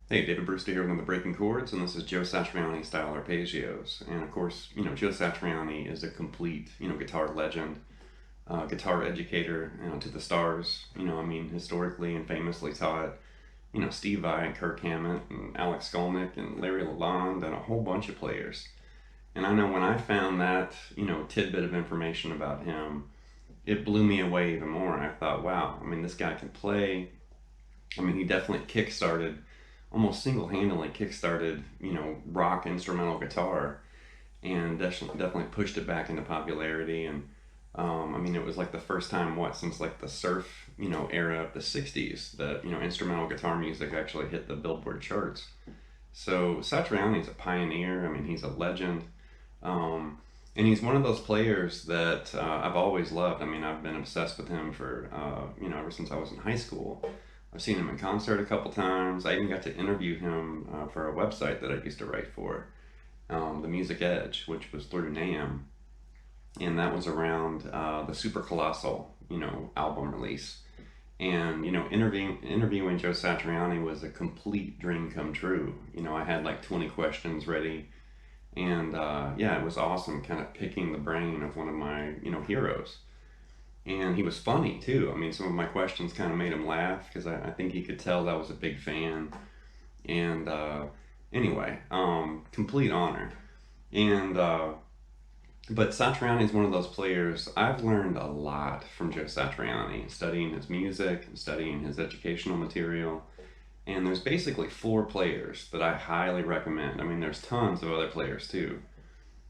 Hey, David Brewster here with the Breaking Chords, and this is Joe Satriani Style Arpeggios. And of course, Joe Satriani is a complete, guitar legend, guitar educator, to the stars. Historically and famously taught, Steve Vai and Kirk Hammett and Alex Skolnick and Larry Lalonde and a whole bunch of players. And I know when I found that, tidbit of information about him, it blew me away even more. I thought, wow, this guy can play. He definitely kickstarted, almost single-handedly kickstarted, rock instrumental guitar, and definitely pushed it back into popularity. And it was like the first time, since like the surf, era of the '60s that instrumental guitar music actually hit the Billboard charts. So Satriani's a pioneer. He's a legend. And he's one of those players that I've always loved. I've been obsessed with him for, ever since I was in high school. I've seen him in concert a couple times. I even got to interview him for a website that I used to write for, The Music Edge, which was through NAMM. And that was around the Super Colossal, album release. And, interviewing Joe Satriani was a complete dream come true. I had like 20 questions ready. And yeah, it was awesome kind of picking the brain of one of my, heroes. And he was funny too. Some of my questions kind of made him laugh because I think he could tell I was a big fan. And anyway, complete honor. And but Satriani is one of those players. I've learned a lot from Joe Satriani, studying his music and studying his educational material. And there's basically four players that I highly recommend. There's tons of other players too,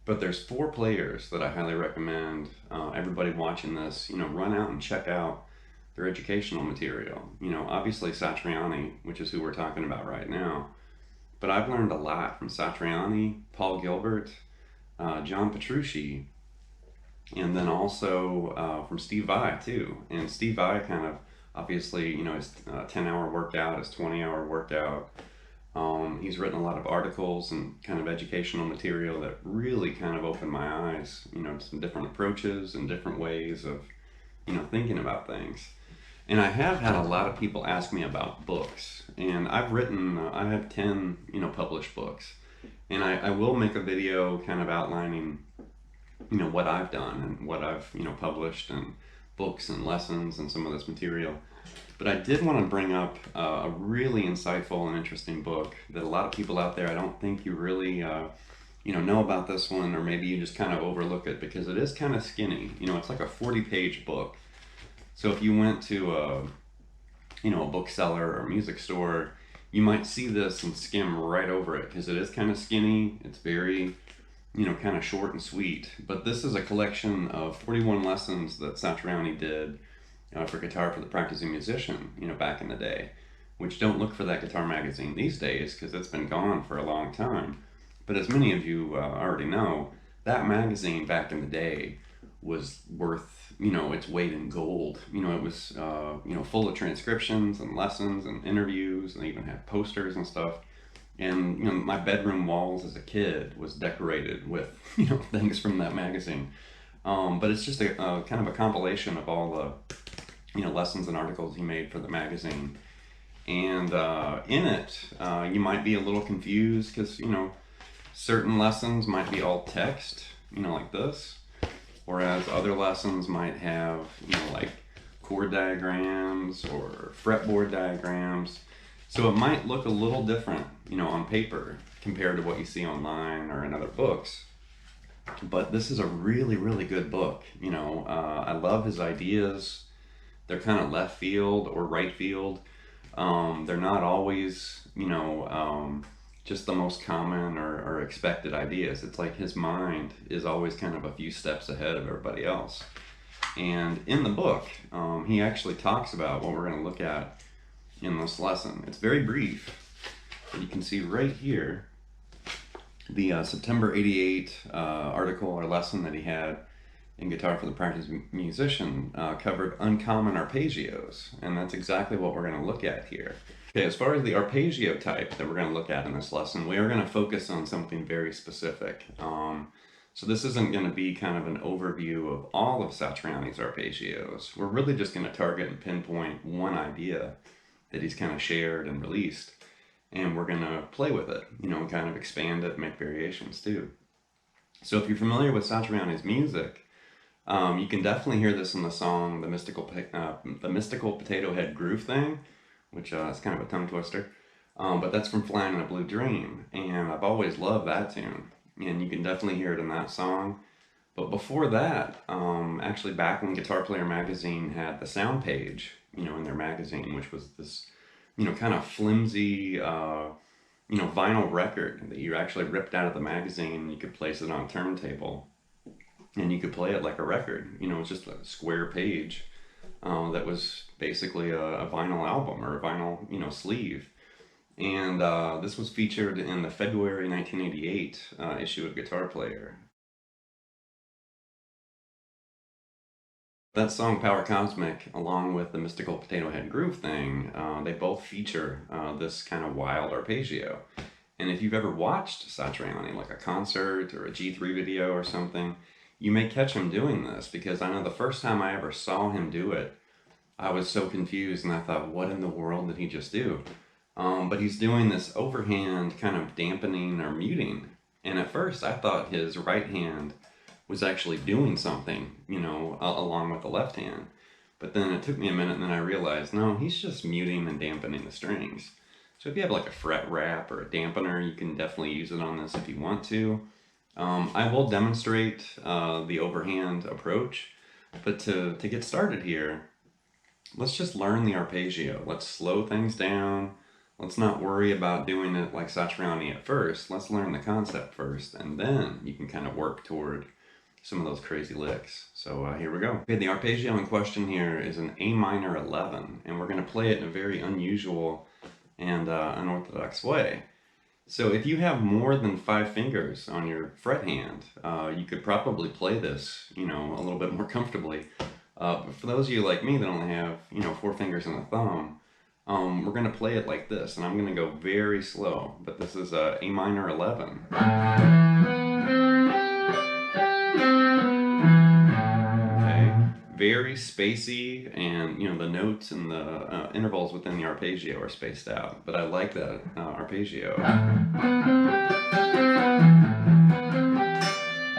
but there's four players that I highly recommend everybody watching this, run out and check out their educational material. Obviously Satriani, which is who we're talking about right now, but I've learned a lot from Satriani, Paul Gilbert, John Petrucci, and then also from Steve Vai too. And Steve Vai kind of, obviously, his 10-hour workout, his 20-hour workout. He's written a lot of articles and kind of educational material that really kind of opened my eyes, to some different approaches and different ways of, thinking about things. And I have had a lot of people ask me about books, and I have 10, published books. And I will make a video kind of outlining, what I've done and what I've, published and books and lessons and some of this material. But I did want to bring up a really insightful and interesting book that a lot of people out there, I don't think you really, know about this one, or maybe you just kind of overlook it because it is kind of skinny. It's like a 40-page book. So if you went to a bookseller or music store, you might see this and skim right over it because it is kind of skinny. It's very, kind of short and sweet. But this is a collection of 41 lessons that Satriani did for guitar for the practicing musician, back in the day, which don't look for that guitar magazine these days because it's been gone for a long time. But as many of you already know, that magazine back in the day was worth, its weight in gold. It was, full of transcriptions and lessons and interviews, and they even had posters and stuff. And, my bedroom walls as a kid was decorated with, things from that magazine. But it's just a kind of a compilation of all the, lessons and articles he made for the magazine. And in it, you might be a little confused because, certain lessons might be all text, like this, whereas other lessons might have, like chord diagrams or fretboard diagrams. So it might look a little different, on paper compared to what you see online or in other books. But this is a really, really good book. I love his ideas. They're kind of left field or right field. They're not always, just the most common or expected ideas. It's like his mind is always kind of a few steps ahead of everybody else. And in the book, he actually talks about what we're going to look at in this lesson. It's very brief, but you can see right here the September '88 article or lesson that he had in Guitar for the Practice Musician covered uncommon arpeggios, and that's exactly what we're going to look at here. Okay, as far as the arpeggio type that we're going to look at in this lesson, we are going to focus on something very specific. So this isn't going to be kind of an overview of all of Satriani's arpeggios. We're really just going to target and pinpoint one idea that he's kind of shared and released. and we're gonna play with it, you know, and kind of expand it, make variations too. So if you're familiar with Satriani's music, you can definitely hear this in the song "The Mystical Potato Head Groove Thing," which is kind of a tongue twister. But that's from "Flying in a Blue Dream," and I've always loved that tune, and you can definitely hear it in that song. But before that, actually back when Guitar Player magazine had the Soundpage, you know, in their magazine, which was this, you know, kind of flimsy, you know, vinyl record that you actually ripped out of the magazine and you could place it on a turntable and you could play it like a record. You know, it's just a square page that was basically a vinyl album or a vinyl, you know, sleeve. And this was featured in the February 1988 issue of Guitar Player. That song, Power Cosmic, along with the Mystical Potato Head Groove Thing, they both feature this kind of wild arpeggio. And if you've ever watched Satriani, like a concert or a G3 video or something, you may catch him doing this, because I know the first time I ever saw him do it, I was so confused and I thought, what in the world did he just do? But he's doing this overhand kind of dampening or muting. And at first I thought his right hand was actually doing something, you know, along with the left hand. But then it took me a minute and then I realized, no, he's just muting and dampening the strings. So if you have like a fret wrap or a dampener, you can definitely use it on this if you want to. I will demonstrate the overhand approach, but to get started here, let's just learn the arpeggio. Let's slow things down. Let's not worry about doing it like Satriani at first. Let's learn the concept first, and then you can kind of work toward some of those crazy licks. So here we go. Okay, the arpeggio in question here is an A minor 11, and we're going to play it in a very unusual and unorthodox way. So if you have more than 5 fingers on your fret hand, you could probably play this, you know, a little bit more comfortably. But for those of you like me that only have, you know, 4 fingers and a thumb, we're going to play it like this, and I'm going to go very slow, but this is a A minor 11. Very spacey, and you know, the notes and the intervals within the arpeggio are spaced out, but I like that arpeggio.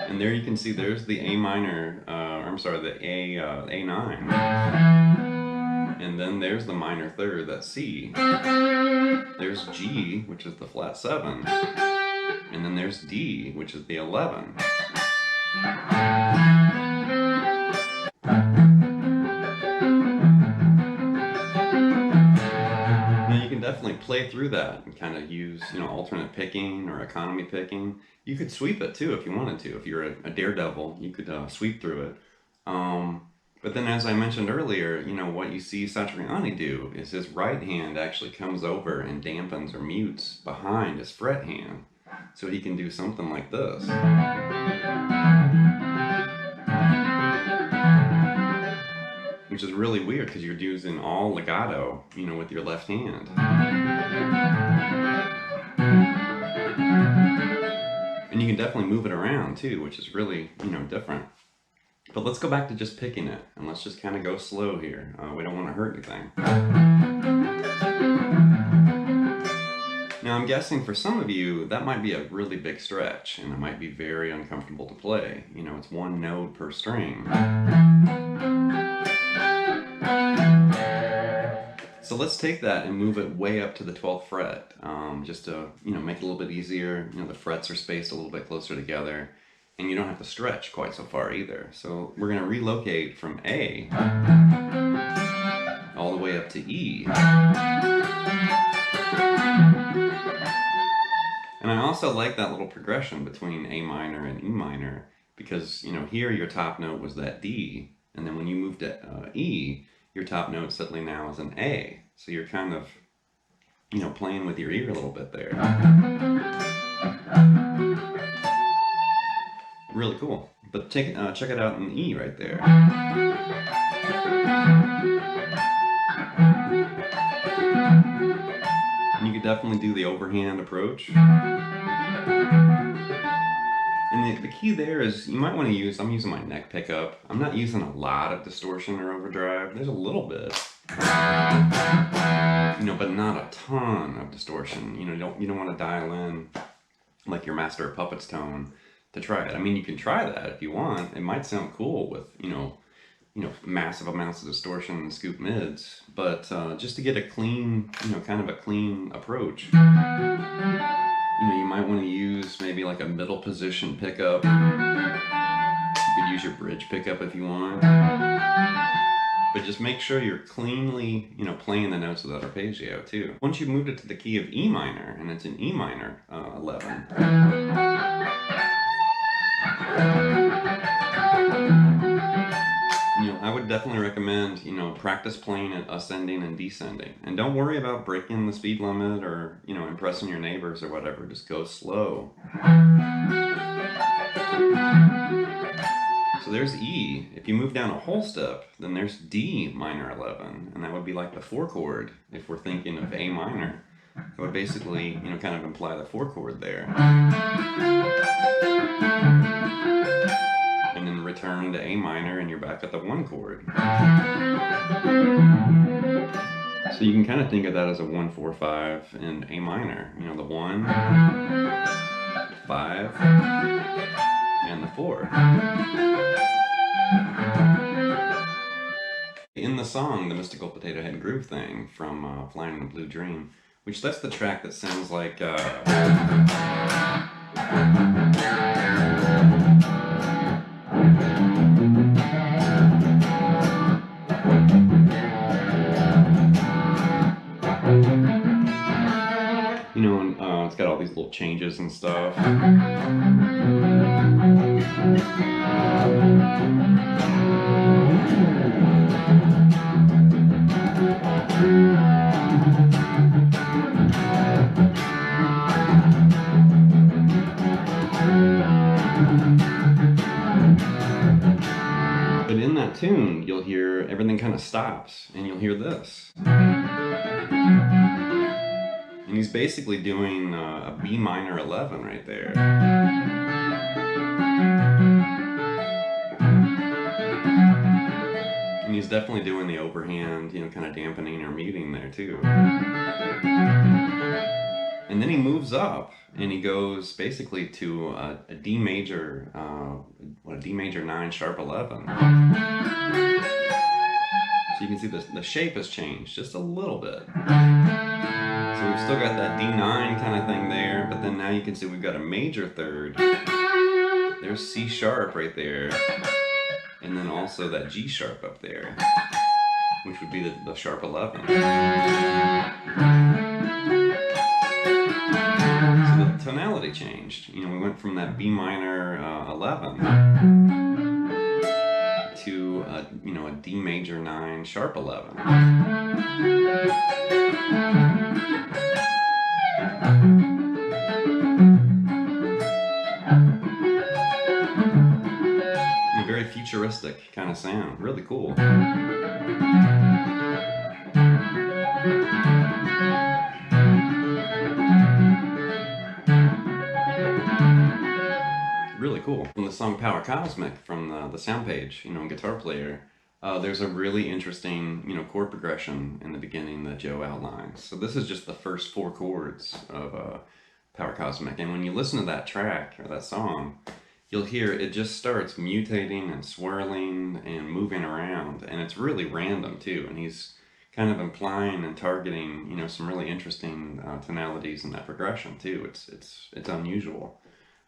And there you can see there's the A minor, I'm sorry, the A9, and then there's the minor third, that's C. There's G, which is the flat 7, and then there's D, which is the 11. Definitely play through that and kind of use, you know, alternate picking or economy picking. You could sweep it too if you wanted to. If you're a daredevil, you could sweep through it. But then, as I mentioned earlier, you know, what you see Satriani do is his right hand actually comes over and dampens or mutes behind his fret hand, so he can do something like this. Which is really weird because you're using all legato, you know, with your left hand. And you can definitely move it around too, which is really, you know, different. But let's go back to just picking it, and let's just kind of go slow here. We don't want to hurt anything. Now I'm guessing for some of you, that might be a really big stretch, and it might be very uncomfortable to play. You know, it's 1 note per string. So let's take that and move it way up to the 12th fret, just to, you know, make it a little bit easier. You know, the frets are spaced a little bit closer together, and you don't have to stretch quite so far either. So we're going to relocate from A all the way up to E. And I also like that little progression between A minor and E minor, because, you know, here your top note was that D, and then when you move to E, your top note suddenly now is an A. So you're kind of, you know, playing with your ear a little bit there. Really cool. But check it out in E right there. And you could definitely do the overhand approach. And the key there is you might want to use, I'm using my neck pickup. I'm not using a lot of distortion or overdrive. There's a little bit. You know, but not a ton of distortion. You don't want to dial in like your Master of Puppets tone to try it. I mean, you can try that if you want. It might sound cool with, massive amounts of distortion and scoop mids, but just to get a clean, kind of a clean approach, you might want to use maybe like a middle position pickup. You could use your bridge pickup if you want, but just make sure you're cleanly, playing the notes of that arpeggio too. Once you've moved it to the key of E minor, and it's an E minor 11, I would definitely recommend, practice playing it ascending and descending. And don't worry about breaking the speed limit or, impressing your neighbors or whatever. Just go slow. So there's E. If you move down a whole step, then there's D minor 11. And that would be like the 4 chord if we're thinking of A minor. It would basically, kind of imply the 4 chord there. And then return to A minor and you're back at the 1 chord. So you can kind of think of that as a 1, 4, 5 in A minor. The 1, 5, and the 4. In the song, the Mystical Potato Head Groove Thing from Flying in a Blue Dream, which that's the track that sounds like it's got all these little changes and stuff. But in that tune, you'll hear everything kind of stops, and you'll hear this. And he's basically doing a B minor 11 right there. And he's definitely doing the overhand, kind of dampening or muting there too. And then he moves up and he goes basically to a D major, a D major 9 sharp 11. So you can see the shape has changed just a little bit. So we've still got that D9 kind of thing there, but then now you can see we've got a major third. There's C sharp right there. And then also that G sharp up there, which would be the sharp 11. So the tonality changed. We went from that B minor 11 to a D major 9 sharp 11. A very futuristic kind of sound, really cool. Really cool. From the song Power Cosmic from the Soundpage, Guitar Player, there's a really interesting, chord progression in the beginning that Joe outlines. So this is just the first 4 chords of Power Cosmic. And when you listen to that track or that song, you'll hear it just starts mutating and swirling and moving around. And it's really random too. And he's kind of implying and targeting, some really interesting tonalities in that progression too. It's unusual.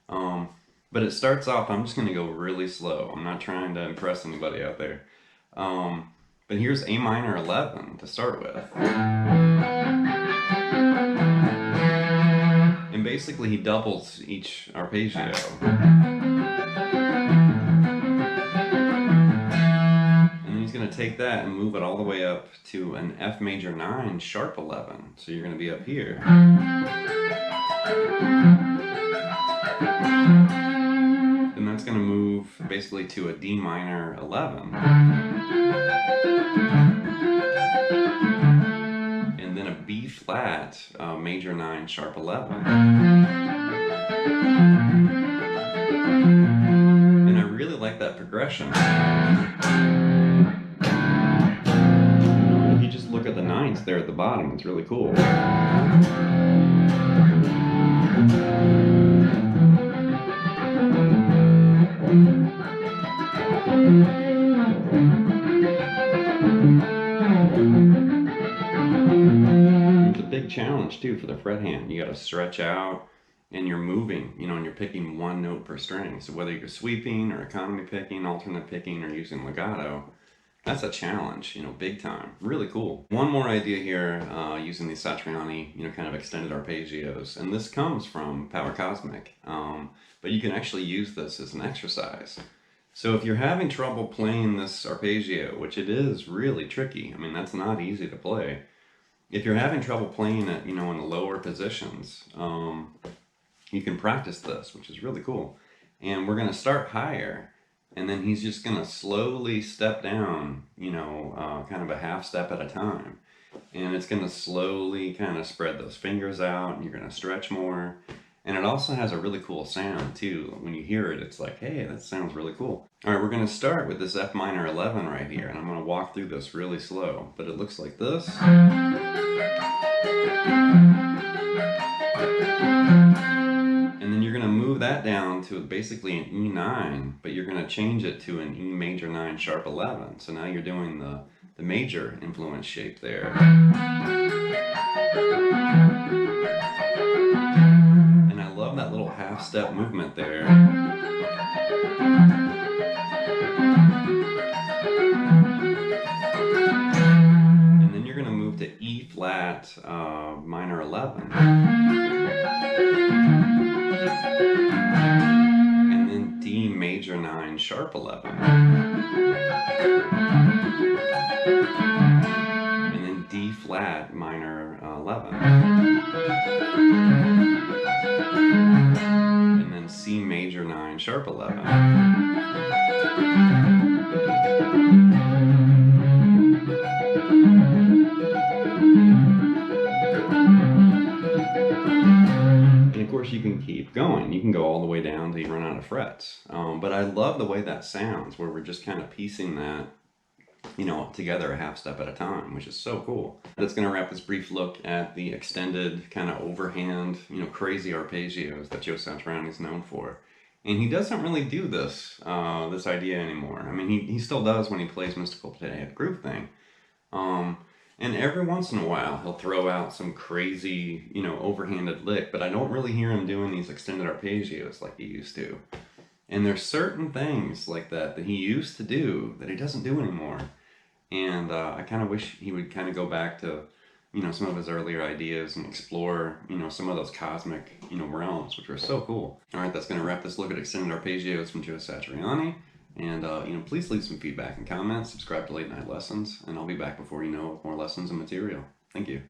But it starts off, I'm just going to go really slow. I'm not trying to impress anybody out there. But here's A minor 11 to start with. And basically he doubles each arpeggio. And then he's going to take that and move it all the way up to an F major 9 sharp 11. So you're going to be up here. And that's going to move basically to a D minor 11. And then a B flat major 9 sharp 11. And I really like that progression. If you just look at the 9 sequence there at the bottom. It's really cool. It's a big challenge too for the fret hand. You got to stretch out and you're moving, you know, and you're picking one note per string. So whether you're sweeping or economy picking, alternate picking, or using legato, that's a challenge, you know, big time. Really cool. One more idea here, using these Satriani, you know, kind of extended arpeggios, and this comes from Power Cosmic, but you can actually use this as an exercise. So if you're having trouble playing this arpeggio, which it is really tricky, I mean, that's not easy to play. If you're having trouble playing it, you know, in the lower positions, you can practice this, which is really cool. And we're going to start higher, and then he's just going to slowly step down, you know, kind of a half step at a time. And it's going to slowly kind of spread those fingers out, and you're going to stretch more. And it also has a really cool sound too. When you hear it, it's like, hey, that sounds really cool. All right, we're going to start with this F minor 11 right here, and I'm going to walk through this really slow, but it looks like this. And then you're going to move that down to basically an E9, but you're going to change it to an E major 9 sharp 11. So now you're doing the major influence shape there. And I love that little half step movement there. And then you're going to move to E flat minor 11. And then D major 9 sharp 11. And then D flat minor 11. And then C major 9 sharp 11. Of course, you can keep going. You can go all the way down till you run out of frets. But I love the way that sounds, where we're just kind of piecing that, you know, together a half step at a time, which is so cool. That's going to wrap this brief look at the extended kind of overhand, you know, crazy arpeggios that Joe Satriani is known for. And he doesn't really do this, this idea anymore. I mean, he still does when he plays Mystical Potato Groove Thing. And every once in a while, he'll throw out some crazy, you know, overhanded lick, but I don't really hear him doing these extended arpeggios like he used to. And there's certain things like that he used to do that he doesn't do anymore. And I kind of wish he would kind of go back to, you know, some of his earlier ideas and explore, you know, some of those cosmic, you know, realms, which were so cool. All right, that's going to wrap this look at extended arpeggios from Joe Satriani. And, you know, please leave some feedback and comments, subscribe to Late Night Lessons, and I'll be back before you know with more lessons and material. Thank you.